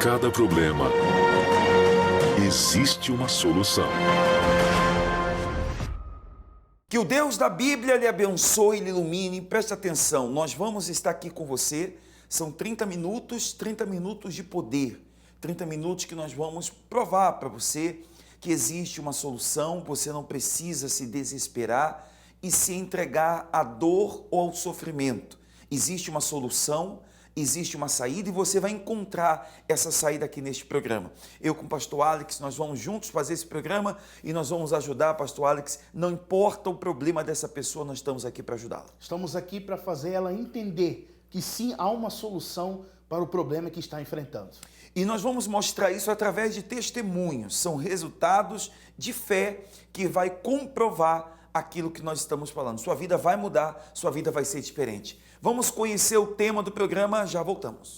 cada problema existe uma solução. Que o Deus da Bíblia lhe abençoe e lhe ilumine. Preste atenção, nós vamos estar aqui com você. São 30 minutos de poder. 30 minutos que nós vamos provar para você que existe uma solução, você não precisa se desesperar e se entregar à dor ou ao sofrimento. Existe uma solução, existe uma saída e você vai encontrar essa saída aqui neste programa. Eu com o pastor Alex, nós vamos juntos fazer esse programa e nós vamos ajudar, pastor Alex, não importa o problema dessa pessoa, nós estamos aqui para ajudá-la. Estamos aqui para fazer ela entender que sim, há uma solução para o problema que está enfrentando. E nós vamos mostrar isso através de testemunhos, são resultados de fé que vai comprovar aquilo que nós estamos falando. Sua vida vai mudar, sua vida vai ser diferente. Vamos conhecer o tema do programa, já voltamos.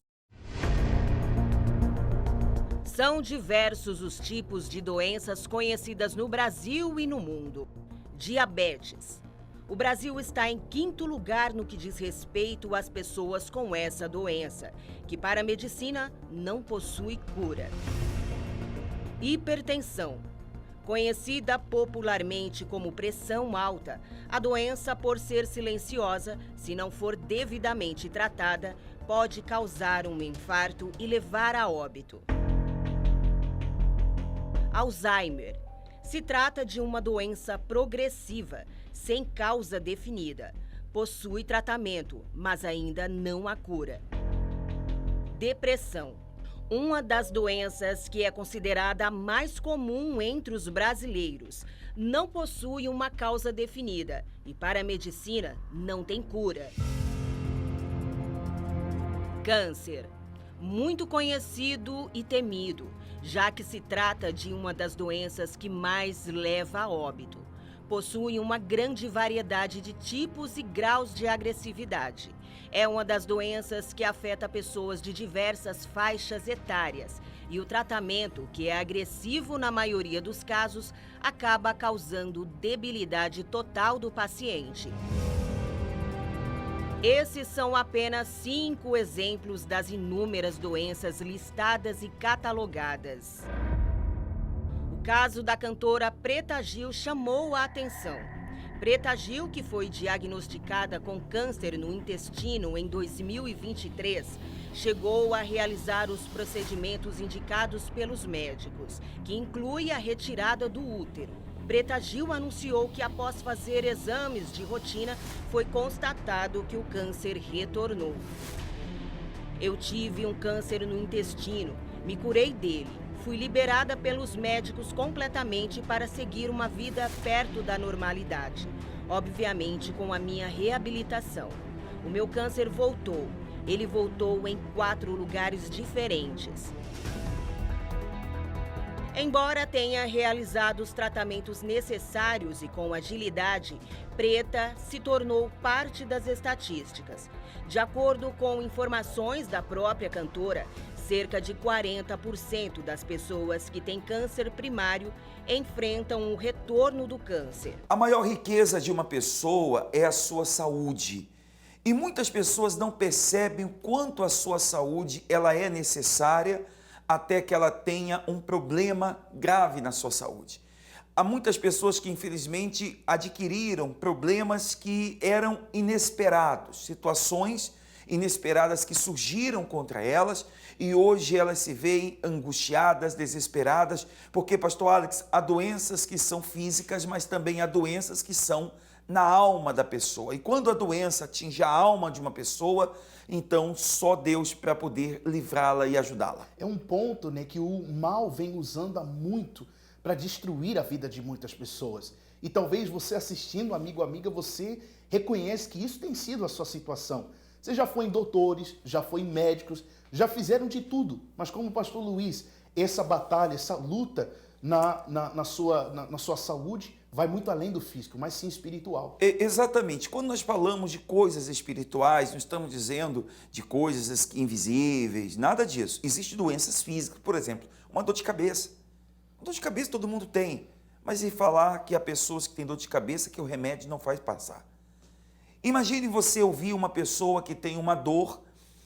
São diversos os tipos de doenças conhecidas no Brasil e no mundo. Diabetes. O Brasil está em 5º lugar no que diz respeito às pessoas com essa doença, que para a medicina não possui cura. Hipertensão. Conhecida popularmente como pressão alta, a doença, por ser silenciosa, se não for devidamente tratada, pode causar um infarto e levar a óbito. Alzheimer. Se trata de uma doença progressiva, sem causa definida. Possui tratamento, mas ainda não há cura. Depressão. Uma das doenças que é considerada a mais comum entre os brasileiros. Não possui uma causa definida e, para a medicina, não tem cura. Câncer. Muito conhecido e temido, já que se trata de uma das doenças que mais leva a óbito. Possui uma grande variedade de tipos e graus de agressividade. É uma das doenças que afeta pessoas de diversas faixas etárias e o tratamento, que é agressivo na maioria dos casos, acaba causando debilidade total do paciente. Esses são apenas 5 exemplos das inúmeras doenças listadas e catalogadas. O caso da cantora Preta Gil chamou a atenção. Preta Gil, que foi diagnosticada com câncer no intestino em 2023, chegou a realizar os procedimentos indicados pelos médicos, que inclui a retirada do útero. Preta Gil anunciou que após fazer exames de rotina, foi constatado que o câncer retornou. Eu tive um câncer no intestino, me curei dele. Fui liberada pelos médicos completamente para seguir uma vida perto da normalidade. Obviamente com a minha reabilitação. O meu câncer voltou. Ele voltou em 4 lugares diferentes. Embora tenha realizado os tratamentos necessários e com agilidade, Preta se tornou parte das estatísticas. De acordo com informações da própria cantora, cerca de 40% das pessoas que têm câncer primário enfrentam o retorno do câncer. A maior riqueza de uma pessoa é a sua saúde. E muitas pessoas não percebem o quanto a sua saúde ela é necessária até que ela tenha um problema grave na sua saúde. Há muitas pessoas que infelizmente adquiriram problemas que eram inesperados, situações inesperadas que surgiram contra elas e hoje elas se veem angustiadas, desesperadas, porque, pastor Alex, há doenças que são físicas, mas também há doenças que são na alma da pessoa. E quando a doença atinge a alma de uma pessoa, então só Deus para poder livrá-la e ajudá-la. É um ponto, né, que o mal vem usando há muito para destruir a vida de muitas pessoas. E talvez você assistindo, amigo, amiga, você reconhece que isso tem sido a sua situação. Você já foi em doutores, já foi em médicos, já fizeram de tudo. Mas como o pastor Luiz, essa batalha, essa luta na sua saúde vai muito além do físico, mas sim espiritual. Exatamente. Quando nós falamos de coisas espirituais, não estamos dizendo de coisas invisíveis, nada disso. Existem doenças físicas, por exemplo, uma dor de cabeça. Uma dor de cabeça todo mundo tem, mas e falar que há pessoas que têm dor de cabeça que o remédio não faz passar. Imagine você ouvir uma pessoa que tem uma dor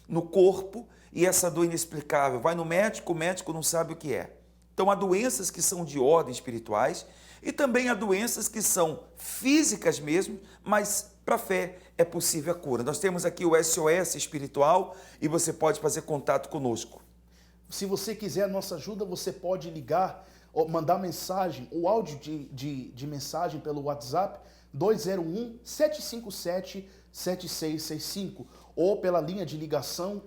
no corpo e essa dor inexplicável. Vai no médico, o médico não sabe o que é. Então há doenças que são de ordem espirituais e também há doenças que são físicas mesmo, mas para a fé é possível a cura. Nós temos aqui o SOS espiritual e você pode fazer contato conosco. Se você quiser a nossa ajuda, você pode ligar, ou mandar mensagem, ou áudio de mensagem pelo WhatsApp 201-757-7665 ou pela linha de ligação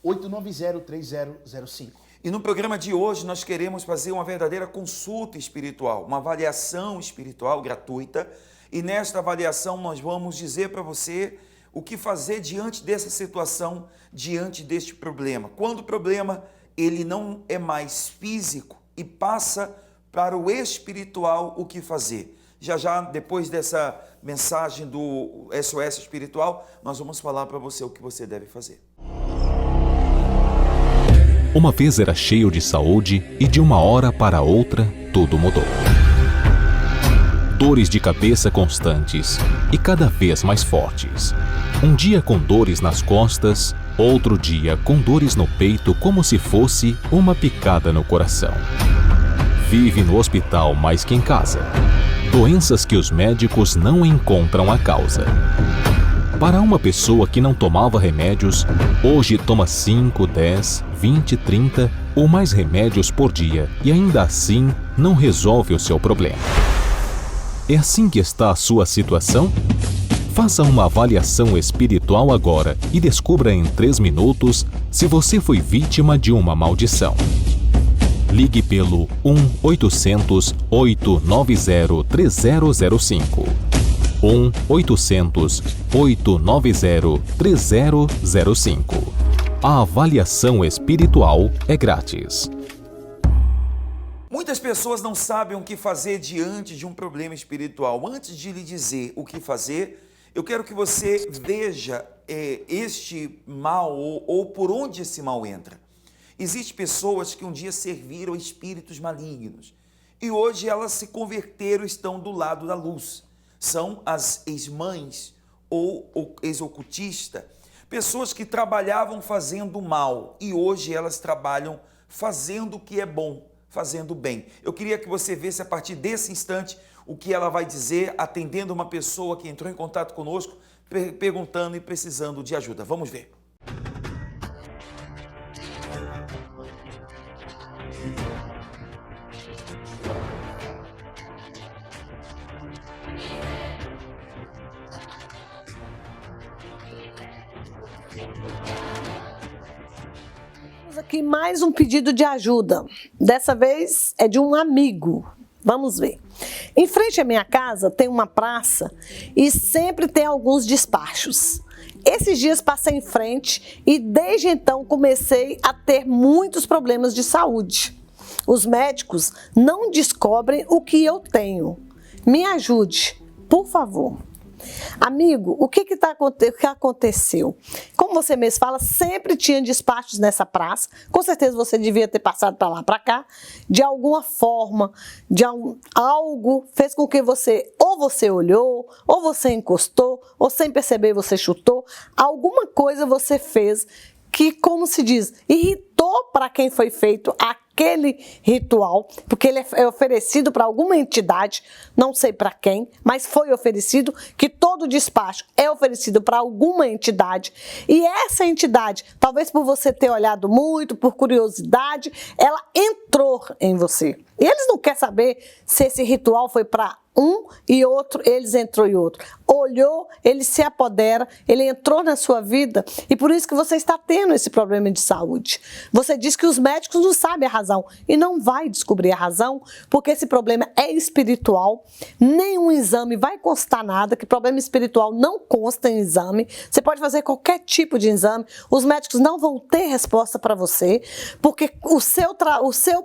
1-800-890-3005. E no programa de hoje nós queremos fazer uma verdadeira consulta espiritual, uma avaliação espiritual gratuita. E nesta avaliação nós vamos dizer para você o que fazer diante dessa situação, diante deste problema. Quando o problema ele não é mais físico e passa para o espiritual, o que fazer? Já, depois dessa mensagem do SOS espiritual, nós vamos falar para você o que você deve fazer. Uma vez era cheio de saúde e de uma hora para outra tudo mudou. Dores de cabeça constantes e cada vez mais fortes. Um dia com dores nas costas, outro dia com dores no peito como se fosse uma picada no coração. Vive no hospital mais que em casa. Doenças que os médicos não encontram a causa. Para uma pessoa que não tomava remédios, hoje toma 5, 10, 20, 30 ou mais remédios por dia e ainda assim não resolve o seu problema. É assim que está a sua situação? Faça uma avaliação espiritual agora e descubra em 3 minutos se você foi vítima de uma maldição. Ligue pelo 1-800-890-3005. 1-800-890-3005. A avaliação espiritual é grátis. Muitas pessoas não sabem o que fazer diante de um problema espiritual. Antes de lhe dizer o que fazer, eu quero que você veja este mal ou por onde esse mal entra. Existem pessoas que um dia serviram espíritos malignos e hoje elas se converteram e estão do lado da luz. São as ex-mães ou ex-ocultista, pessoas que trabalhavam fazendo mal e hoje elas trabalham fazendo o que é bom, fazendo bem. Eu queria que você visse a partir desse instante o que ela vai dizer, atendendo uma pessoa que entrou em contato conosco, perguntando e precisando de ajuda. Vamos ver. Aqui mais um pedido de ajuda. Dessa vez é de um amigo. Vamos ver. Em frente à minha casa tem uma praça e sempre tem alguns despachos. Esses dias passei em frente e desde então comecei a ter muitos problemas de saúde. Os médicos não descobrem o que eu tenho. Me ajude, por favor. Amigo, o que aconteceu? Como você mesmo fala, sempre tinha despachos nessa praça. Com certeza você devia ter passado para lá, para cá. De alguma forma, algo fez com que você olhou, ou você encostou, ou sem perceber você chutou. Alguma coisa você fez que, como se diz, irritou para quem foi feito aquele ritual, porque ele é oferecido para alguma entidade, não sei para quem, mas foi oferecido, que todo despacho é oferecido para alguma entidade, e essa entidade, talvez por você ter olhado muito, por curiosidade, ela entrou em você. E eles não querem saber se esse ritual foi para um e outro, eles entrou e outro. Olhou, ele se apodera, ele entrou na sua vida e por isso que você está tendo esse problema de saúde. Você diz que os médicos não sabem a razão e não vai descobrir a razão porque esse problema é espiritual. Nenhum exame vai constar nada, que problema espiritual não consta em exame. Você pode fazer qualquer tipo de exame, os médicos não vão ter resposta para você porque o seu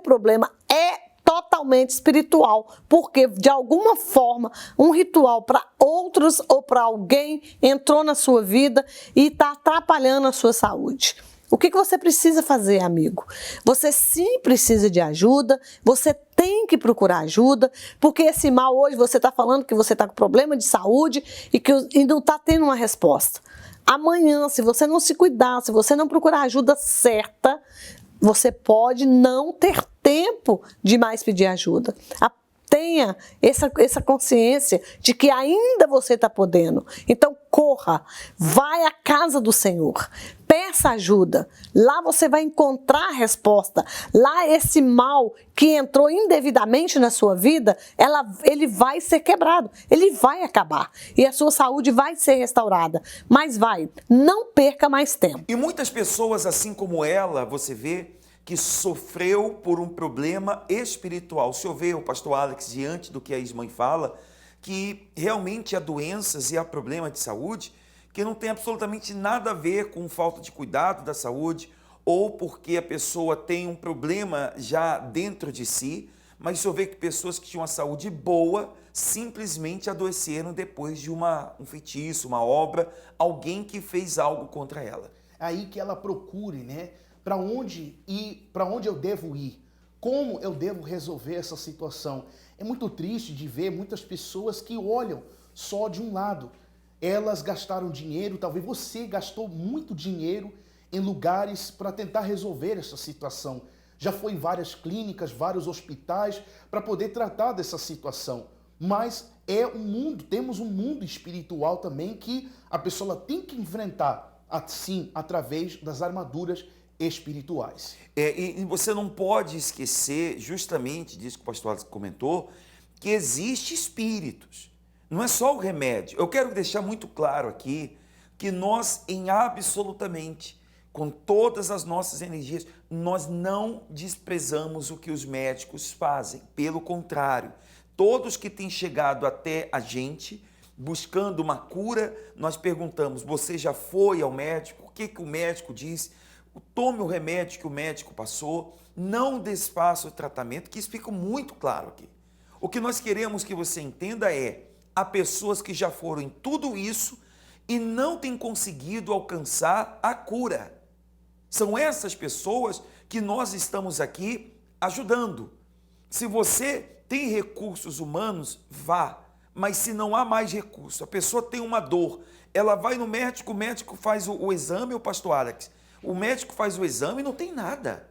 problema é totalmente espiritual, porque de alguma forma um ritual para outros ou para alguém entrou na sua vida e está atrapalhando a sua saúde. O que você precisa fazer, amigo? Você sim precisa de ajuda, você tem que procurar ajuda, porque esse mal hoje você está falando que você está com problema de saúde e não está tendo uma resposta. Amanhã, se você não se cuidar, se você não procurar a ajuda certa, você pode não ter tempo de mais pedir ajuda. Tenha essa consciência de que ainda você está podendo. Então, corra, vai à casa do Senhor, peça ajuda. Lá você vai encontrar a resposta. Lá esse mal que entrou indevidamente na sua vida, ele vai ser quebrado, ele vai acabar. E a sua saúde vai ser restaurada. Mas não perca mais tempo. E muitas pessoas, assim como ela, você vê, que sofreu por um problema espiritual. O senhor vê, o pastor Alex, diante do que a ex-mãe fala, que realmente há doenças e há problema de saúde que não tem absolutamente nada a ver com falta de cuidado da saúde ou porque a pessoa tem um problema já dentro de si, mas o senhor vê que pessoas que tinham uma saúde boa simplesmente adoeceram depois de um feitiço, uma obra, alguém que fez algo contra ela. Aí que ela procure, né? Para onde ir, para onde eu devo ir, como eu devo resolver essa situação. É muito triste de ver muitas pessoas que olham só de um lado. Elas gastaram dinheiro, talvez você gastou muito dinheiro em lugares para tentar resolver essa situação. Já foi em várias clínicas, vários hospitais para poder tratar dessa situação. Mas é um mundo, temos um mundo espiritual também que a pessoa tem que enfrentar, assim, através das armaduras espirituais. E você não pode esquecer, justamente disso que o pastor Alex comentou, que existe espíritos. Não é só o remédio. Eu quero deixar muito claro aqui que nós, absolutamente, com todas as nossas energias, nós não desprezamos o que os médicos fazem. Pelo contrário, todos que têm chegado até a gente buscando uma cura, nós perguntamos, você já foi ao médico? O que o médico diz? Tome o remédio que o médico passou, não desfaça o tratamento, que isso fica muito claro aqui. O que nós queremos que você entenda é, há pessoas que já foram em tudo isso e não têm conseguido alcançar a cura. São essas pessoas que nós estamos aqui ajudando. Se você tem recursos humanos, vá. Mas se não há mais recurso, a pessoa tem uma dor, ela vai no médico, o médico faz o exame, o pastor Alex, o médico faz o exame e não tem nada.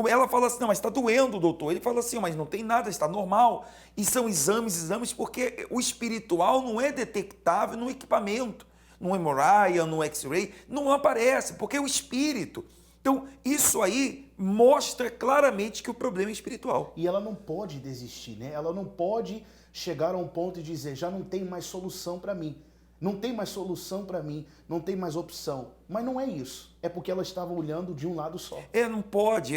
Ela fala assim, não, mas está doendo, doutor. Ele fala assim, mas não tem nada, está normal. E são exames, porque o espiritual não é detectável no equipamento, no MRI, no X-ray, não aparece, porque é o espírito. Então, isso aí mostra claramente que o problema é espiritual. E ela não pode desistir, né? Ela não pode chegar a um ponto e dizer, já não tem mais solução para mim. Não tem mais solução para mim, não tem mais opção. Mas não é isso. É porque ela estava olhando de um lado só. Não pode.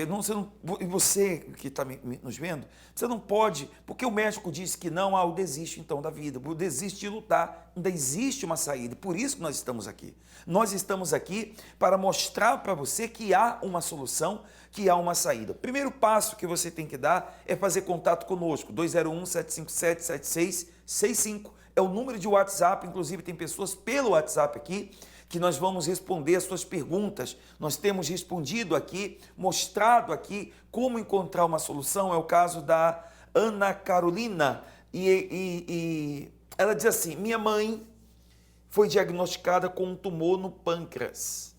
Você que está nos vendo, você não pode, porque o médico disse que não, eu desisto então da vida, eu desisto de lutar. Ainda existe uma saída, por isso que nós estamos aqui. Nós estamos aqui para mostrar para você que há uma solução, que há uma saída. O primeiro passo que você tem que dar é fazer contato conosco, 201-757-7665. É o número de WhatsApp, inclusive tem pessoas pelo WhatsApp aqui, que nós vamos responder as suas perguntas. Nós temos respondido aqui, mostrado aqui como encontrar uma solução. É o caso da Ana Carolina. E ela diz assim, minha mãe foi diagnosticada com um tumor no pâncreas.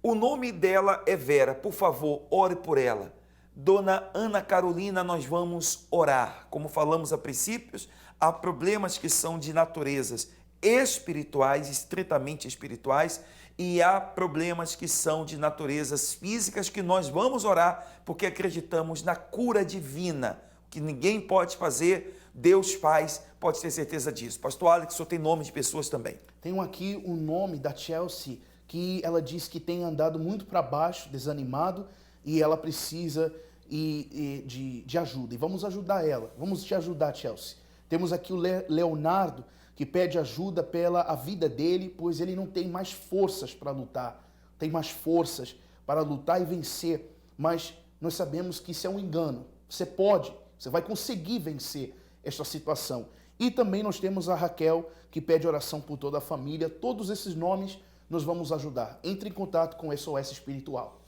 O nome dela é Vera, por favor, ore por ela. Dona Ana Carolina, nós vamos orar. Como falamos a princípios, há problemas que são de naturezas espirituais, estritamente espirituais, e há problemas que são de naturezas físicas que nós vamos orar porque acreditamos na cura divina, que ninguém pode fazer, Deus faz, pode ter certeza disso. Pastor Alex, o senhor tem nome de pessoas também? Tenho aqui o nome da Chelsea, que ela diz que tem andado muito para baixo, desanimado, e ela precisa de ajuda. E vamos ajudar ela. Vamos te ajudar, Chelsea. Temos aqui o Leonardo, que pede ajuda pela vida dele, pois ele não tem mais forças para lutar. Tem mais forças para lutar e vencer. Mas nós sabemos que isso é um engano. Você vai conseguir vencer esta situação. E também nós temos a Raquel, que pede oração por toda a família. Todos esses nomes nós vamos ajudar. Entre em contato com o SOS Espiritual.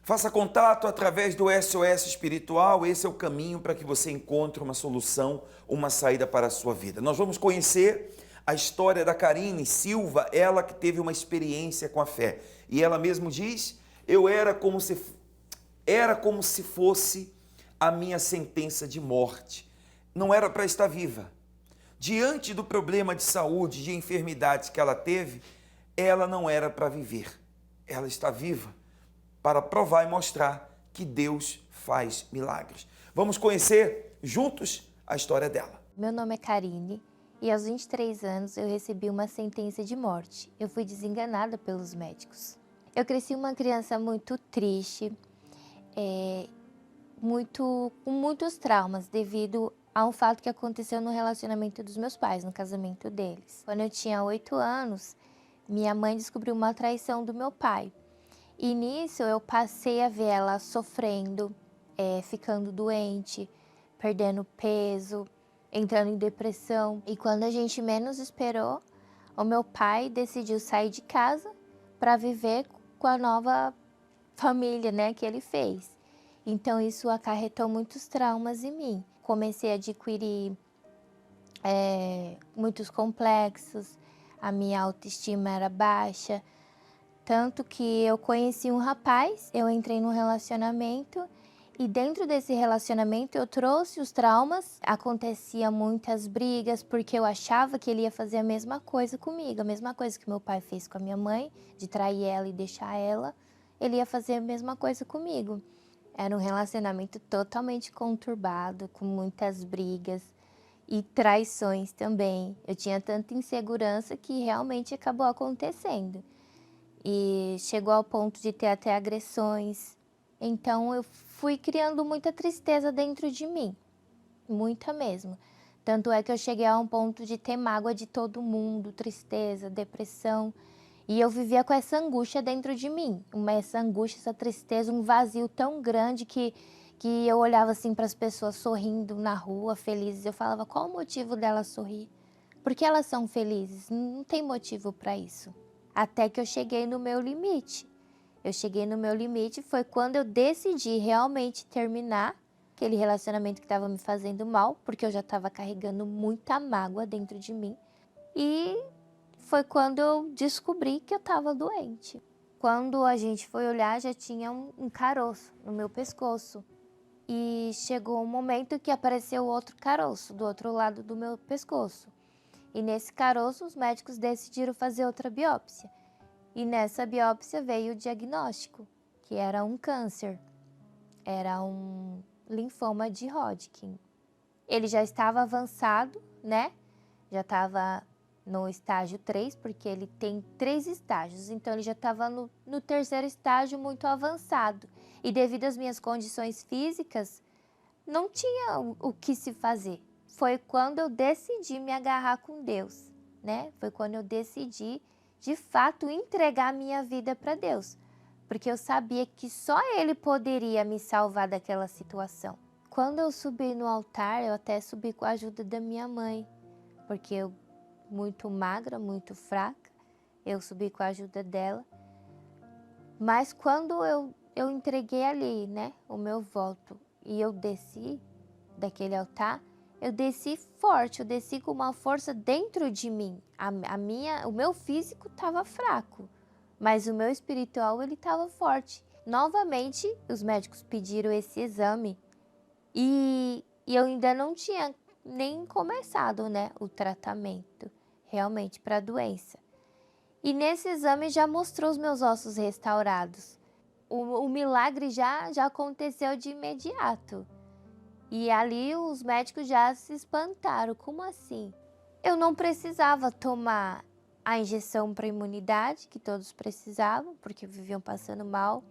Faça contato através do SOS Espiritual, esse é o caminho para que você encontre uma solução, uma saída para a sua vida. Nós vamos conhecer a história da Karine Silva, ela que teve uma experiência com a fé. E ela mesmo diz, eu era como se fosse a minha sentença de morte. Não era para estar viva. Diante do problema de saúde, de enfermidades que ela teve, ela não era para viver. Ela está viva para provar e mostrar que Deus faz milagres. Vamos conhecer juntos a história dela. Meu nome é Karine e aos 23 anos eu recebi uma sentença de morte. Eu fui desenganada pelos médicos. Eu cresci uma criança muito triste, com muitos traumas devido a um fato que aconteceu no relacionamento dos meus pais, no casamento deles. Quando eu tinha 8 anos, minha mãe descobriu uma traição do meu pai. E nisso eu passei a ver ela sofrendo, ficando doente, perdendo peso, entrando em depressão. E quando a gente menos esperou, o meu pai decidiu sair de casa para viver com a nova família, né, que ele fez. Então isso acarretou muitos traumas em mim. Comecei a adquirir muitos complexos, a minha autoestima era baixa, tanto que eu conheci um rapaz, eu entrei num relacionamento e dentro desse relacionamento eu trouxe os traumas, acontecia muitas brigas porque eu achava que ele ia fazer a mesma coisa comigo, a mesma coisa que meu pai fez com a minha mãe, de trair ela e deixar ela, ele ia fazer a mesma coisa comigo. Era um relacionamento totalmente conturbado, com muitas brigas e traições também. Eu tinha tanta insegurança que realmente acabou acontecendo. E chegou ao ponto de ter até agressões. Então eu fui criando muita tristeza dentro de mim, muita mesmo. Tanto é que eu cheguei a um ponto de ter mágoa de todo mundo, tristeza, depressão. E eu vivia com essa angústia dentro de mim, essa angústia, essa tristeza, um vazio tão grande que eu olhava assim para as pessoas sorrindo na rua, felizes. Eu falava, qual o motivo delas sorrir? Por que elas são felizes? Não tem motivo para isso. Até que eu cheguei no meu limite. Eu cheguei no meu limite, foi quando eu decidi realmente terminar aquele relacionamento que estava me fazendo mal, porque eu já estava carregando muita mágoa dentro de mim. E foi quando eu descobri que eu estava doente. Quando a gente foi olhar, já tinha um caroço no meu pescoço. E chegou um momento que apareceu outro caroço do outro lado do meu pescoço. E nesse caroço, os médicos decidiram fazer outra biópsia. E nessa biópsia veio o diagnóstico, que era um câncer. Era um linfoma de Hodgkin. Ele já estava avançado, né? Já estava no estágio 3, porque ele tem 3 estágios. Então, ele já estava no 3º estágio muito avançado. E devido às minhas condições físicas, não tinha o que se fazer. Foi quando eu decidi me agarrar com Deus, né? Foi quando eu decidi, de fato, entregar a minha vida para Deus. Porque eu sabia que só Ele poderia me salvar daquela situação. Quando eu subi no altar, eu até subi com a ajuda da minha mãe. Porque eu, muito magra, muito fraca, eu subi com a ajuda dela. Mas quando eu entreguei ali, né, o meu voto, e eu desci daquele altar, eu desci forte, eu desci com uma força dentro de mim. O meu físico estava fraco, mas o meu espiritual ele estava forte. Novamente, os médicos pediram esse exame e eu ainda não tinha nem começado, né, o tratamento realmente para a doença. E nesse exame já mostrou os meus ossos restaurados. O milagre já aconteceu de imediato. E ali os médicos já se espantaram. Como assim? Eu não precisava tomar a injeção para imunidade, que todos precisavam, porque viviam passando mal.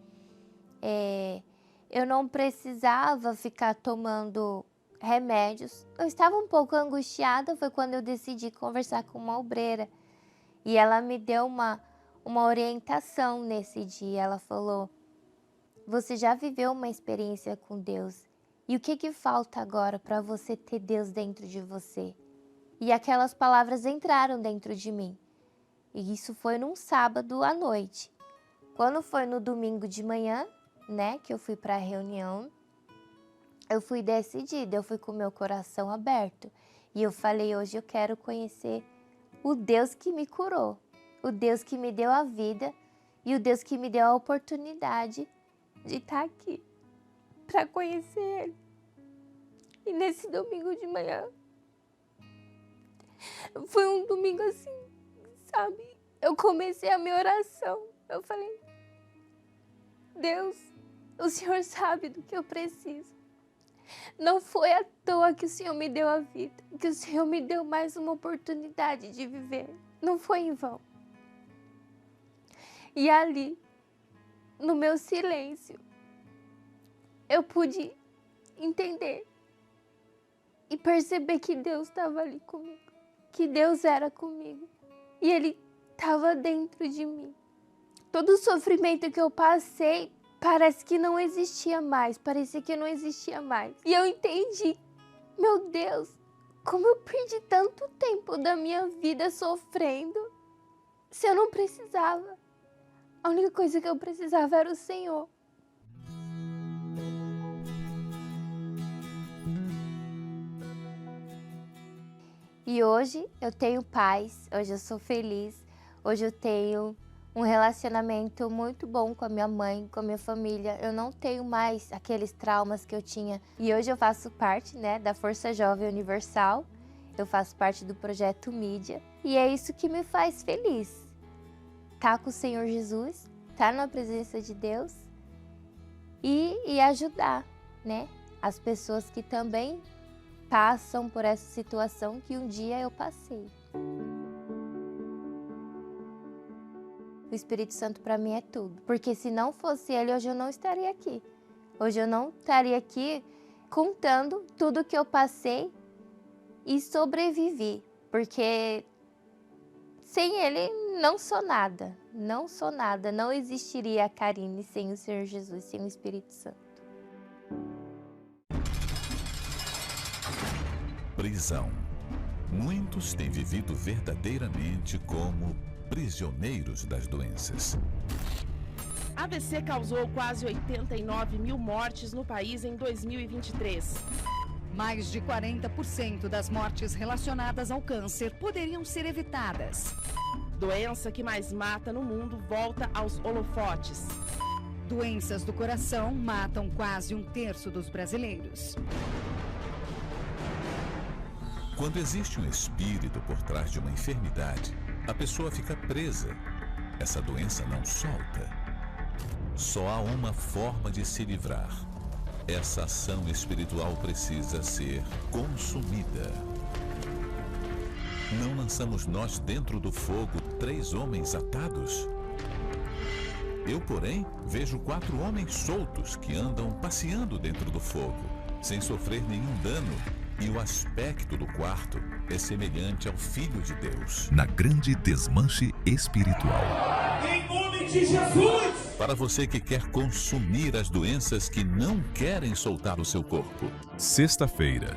Eu não precisava ficar tomando remédios. Eu estava um pouco angustiada, foi quando eu decidi conversar com uma obreira. E ela me deu uma orientação nesse dia. Ela falou, você já viveu uma experiência com Deus. E o que falta agora para você ter Deus dentro de você? E aquelas palavras entraram dentro de mim. E isso foi num sábado à noite. Quando foi no domingo de manhã, né, que eu fui para a reunião, eu fui decidida, eu fui com o meu coração aberto. E eu falei, hoje eu quero conhecer o Deus que me curou, o Deus que me deu a vida e o Deus que me deu a oportunidade de estar aqui para conhecer Ele. E nesse domingo de manhã, foi um domingo assim, sabe? Eu comecei a minha oração. Eu falei, Deus, o Senhor sabe do que eu preciso. Não foi à toa que o Senhor me deu a vida, que o Senhor me deu mais uma oportunidade de viver. Não foi em vão. E ali, no meu silêncio, eu pude entender e perceber que Deus estava ali comigo, que Deus era comigo e Ele estava dentro de mim. Todo o sofrimento que eu passei parece que não existia mais, parecia que não existia mais. E eu entendi, meu Deus, como eu perdi tanto tempo da minha vida sofrendo se eu não precisava. A única coisa que eu precisava era o Senhor. E hoje eu tenho paz, hoje eu sou feliz, hoje eu tenho um relacionamento muito bom com a minha mãe, com a minha família. Eu não tenho mais aqueles traumas que eu tinha. E hoje eu faço parte, da Força Jovem Universal, eu faço parte do projeto Mídia. E é isso que me faz feliz. Tá com o Senhor Jesus, tá na presença de Deus e ajudar, as pessoas que também passam por essa situação que um dia eu passei. O Espírito Santo para mim é tudo, porque se não fosse Ele, hoje eu não estaria aqui. Hoje eu não estaria aqui contando tudo que eu passei e sobrevivi, porque sem Ele não sou nada, não existiria a Karine sem o Senhor Jesus, sem o Espírito Santo. Prisão. Muitos têm vivido verdadeiramente como prisioneiros das doenças. A AVC causou quase 89 mil mortes no país em 2023. Mais de 40% das mortes relacionadas ao câncer poderiam ser evitadas. Doença que mais mata no mundo volta aos holofotes. Doenças do coração matam quase 1/3 dos brasileiros. Quando existe um espírito por trás de uma enfermidade, a pessoa fica presa. Essa doença não solta. Só há uma forma de se livrar. Essa ação espiritual precisa ser consumida. Não lançamos nós dentro do fogo 3 homens atados? Eu, porém, vejo 4 homens soltos que andam passeando dentro do fogo, sem sofrer nenhum dano. E o aspecto do quarto é semelhante ao Filho de Deus. Na grande desmanche espiritual. Em nome de Jesus! Para você que quer consumir as doenças que não querem soltar o seu corpo. Sexta-feira,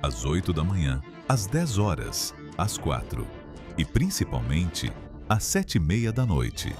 às 8 da manhã, às 10 horas, às 4 e principalmente às 7:30 da noite.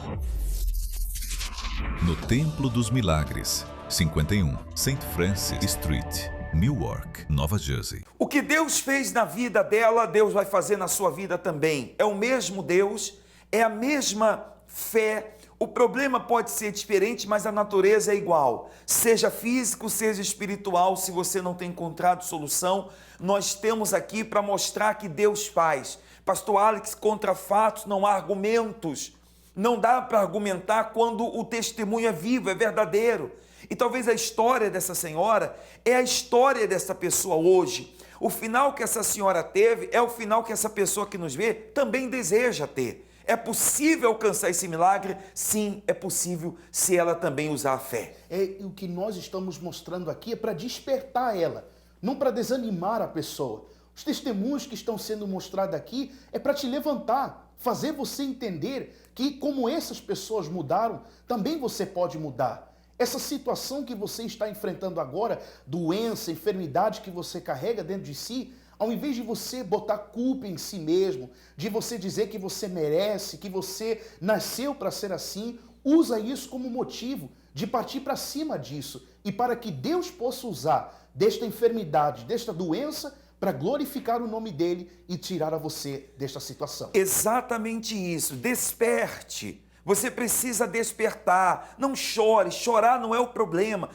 No Templo dos Milagres, 51 St. Francis Street, Newark, Nova Jersey. O que Deus fez na vida dela, Deus vai fazer na sua vida também. É o mesmo Deus, é a mesma fé. O problema pode ser diferente, mas a natureza é igual. Seja físico, seja espiritual, se você não tem encontrado solução, nós temos aqui para mostrar que Deus faz. Pastor Alex, contra fatos não há argumentos. Não dá para argumentar quando o testemunho é vivo, é verdadeiro. E talvez a história dessa senhora é a história dessa pessoa hoje. O final que essa senhora teve é o final que essa pessoa que nos vê também deseja ter. É possível alcançar esse milagre? Sim, é possível se ela também usar a fé. O que nós estamos mostrando aqui é para despertar ela, não para desanimar a pessoa. Os testemunhos que estão sendo mostrados aqui é para te levantar, fazer você entender que como essas pessoas mudaram, também você pode mudar. Essa situação que você está enfrentando agora, doença, enfermidade que você carrega dentro de si, ao invés de você botar culpa em si mesmo, de você dizer que você merece, que você nasceu para ser assim, usa isso como motivo de partir para cima disso e para que Deus possa usar desta enfermidade, desta doença, para glorificar o nome dele e tirar a você desta situação. Exatamente isso. Desperte. Você precisa despertar. Não chore. Chorar não é o problema.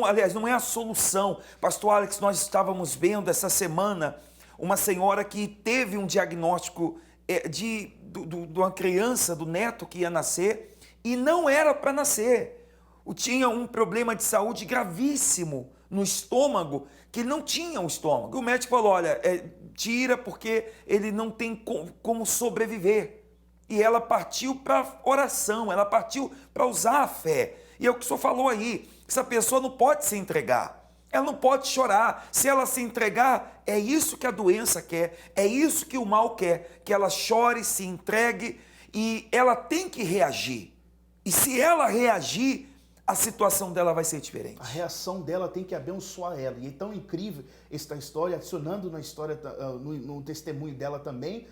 Aliás, não é a solução. Pastor Alex, nós estávamos vendo essa semana uma senhora que teve um diagnóstico de uma criança, do neto que ia nascer, e não era para nascer. Tinha um problema de saúde gravíssimo no estômago, que ele não tinha um estômago. O médico falou, olha, tira porque ele não tem como sobreviver. E ela partiu para oração, ela partiu para usar a fé. E é o que o senhor falou aí, essa pessoa não pode se entregar, ela não pode chorar. Se ela se entregar, é isso que a doença quer, é isso que o mal quer, que ela chore, se entregue, e ela tem que reagir. E se ela reagir, a situação dela vai ser diferente. A reação dela tem que abençoar ela. E é tão incrível esta história, adicionando na história, no testemunho dela também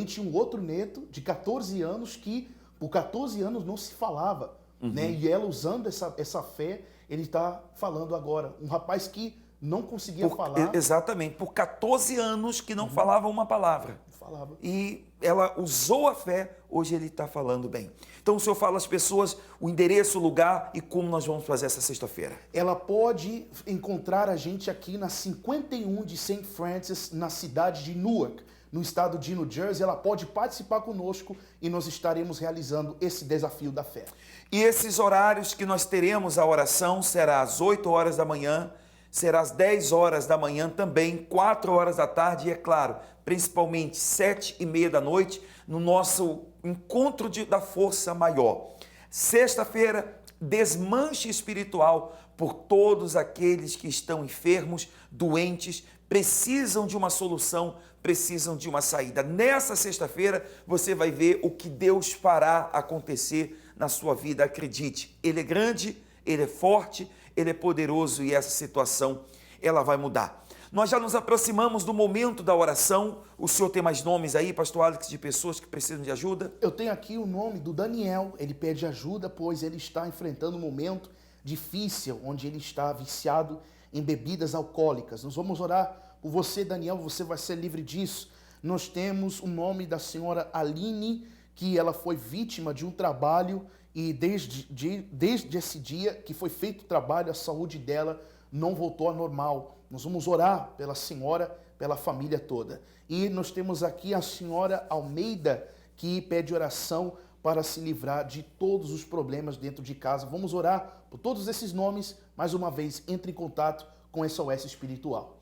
tinha um outro neto de 14 anos que por 14 anos não se falava. Né? E ela, usando essa fé, ele está falando agora. Um rapaz que não conseguia falar. Exatamente, por 14 anos que não falava uma palavra. Falava. E ela usou a fé, hoje ele está falando bem. Então o senhor fala às pessoas o endereço, o lugar e como nós vamos fazer essa sexta-feira. Ela pode encontrar a gente aqui na 51 de St. Francis, na cidade de Newark, no estado de New Jersey. Ela pode participar conosco e nós estaremos realizando esse desafio da fé. E esses horários que nós teremos a oração será às 8 horas da manhã, será às 10 horas da manhã também, 4 horas da tarde e, é claro, principalmente 7h30 da noite, no nosso encontro da força maior. Sexta-feira, desmanche espiritual por todos aqueles que estão enfermos, doentes, precisam de uma solução, precisam de uma saída. Nessa sexta-feira, você vai ver o que Deus fará acontecer na sua vida. Acredite, Ele é grande, Ele é forte, Ele é poderoso e essa situação, ela vai mudar. Nós já nos aproximamos do momento da oração. O senhor tem mais nomes aí, pastor Alex, de pessoas que precisam de ajuda? Eu tenho aqui o nome do Daniel. Ele pede ajuda, pois ele está enfrentando um momento difícil, onde ele está viciado em bebidas alcoólicas. Nós vamos orar por você, Daniel, você vai ser livre disso. Nós temos o nome da senhora Aline, que ela foi vítima de um trabalho e desde esse dia que foi feito o trabalho, a saúde dela não voltou ao normal. Nós vamos orar pela senhora, pela família toda. E nós temos aqui a senhora Almeida, que pede oração para se livrar de todos os problemas dentro de casa. Vamos orar por todos esses nomes. Mais uma vez, entre em contato com SOS Espiritual.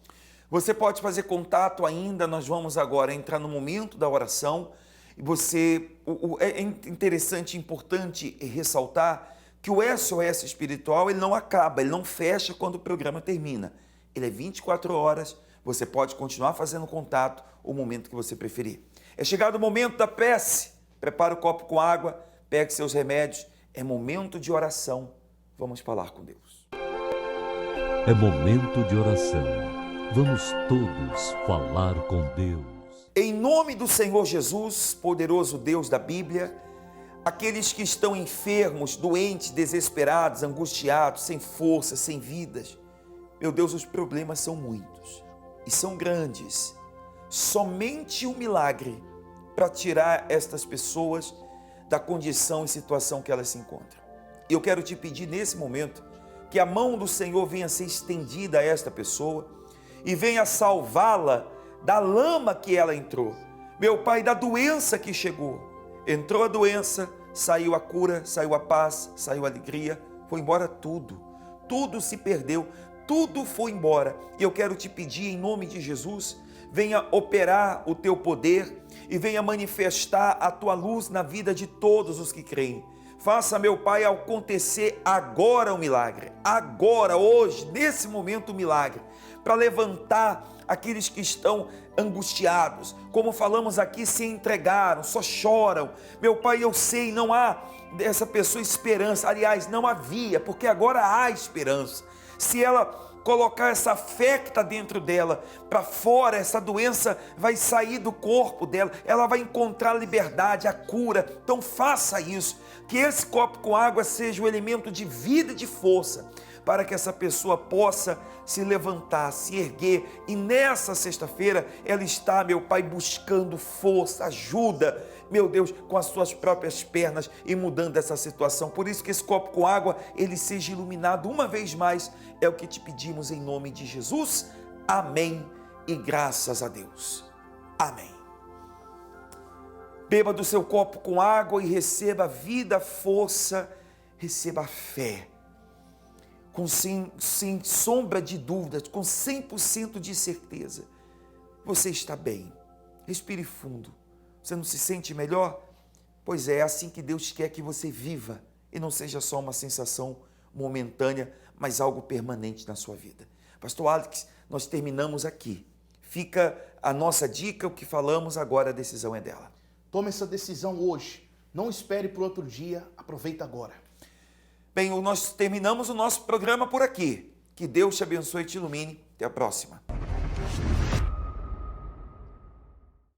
Você pode fazer contato ainda, nós vamos agora entrar no momento da oração. É interessante e importante ressaltar que o SOS Espiritual ele não acaba, ele não fecha quando o programa termina. Ele é 24 horas, você pode continuar fazendo contato o momento que você preferir. É chegado o momento da prece, prepara o copo com água, pegue seus remédios, é momento de oração, vamos falar com Deus. É momento de oração, vamos todos falar com Deus. Em nome do Senhor Jesus, poderoso Deus da Bíblia, aqueles que estão enfermos, doentes, desesperados, angustiados, sem força, sem vidas, meu Deus, os problemas são muitos e são grandes. Somente um milagre para tirar estas pessoas da condição e situação que elas se encontram. Eu quero te pedir nesse momento que a mão do Senhor venha ser estendida a esta pessoa e venha salvá-la da lama que ela entrou. Meu Pai, da doença que chegou. Entrou a doença, saiu a cura, saiu a paz, saiu a alegria, foi embora tudo. Tudo se perdeu, tudo foi embora. E eu quero te pedir em nome de Jesus, venha operar o teu poder e venha manifestar a tua luz na vida de todos os que creem. Faça, meu Pai, acontecer agora o milagre. Agora, hoje, nesse momento o milagre. Para levantar aqueles que estão angustiados, como falamos aqui, se entregaram, só choram. Meu Pai, eu sei, não há dessa pessoa esperança. Aliás, não havia, porque agora há esperança. Se ela colocar essa fé que está dentro dela para fora, essa doença vai sair do corpo dela, ela vai encontrar liberdade, a cura. Então faça isso, que esse copo com água seja o elemento de vida e de força, para que essa pessoa possa se levantar, se erguer, e nessa sexta-feira ela está, meu Pai, buscando força, ajuda, meu Deus, com as suas próprias pernas e mudando essa situação. Por isso que esse copo com água, ele seja iluminado uma vez mais, é o que te pedimos em nome de Jesus. Amém e graças a Deus. Amém. Beba do seu copo com água e receba vida, força, receba fé. Sem sombra de dúvidas, com 100% de certeza, você está bem. Respire fundo. Você não se sente melhor? Pois é assim que Deus quer que você viva e não seja só uma sensação momentânea, mas algo permanente na sua vida. Pastor Alex, nós terminamos aqui. Fica a nossa dica, o que falamos agora, a decisão é dela. Tome essa decisão hoje. Não espere para outro dia, aproveita agora. Bem, nós terminamos o nosso programa por aqui. Que Deus te abençoe e te ilumine. Até a próxima.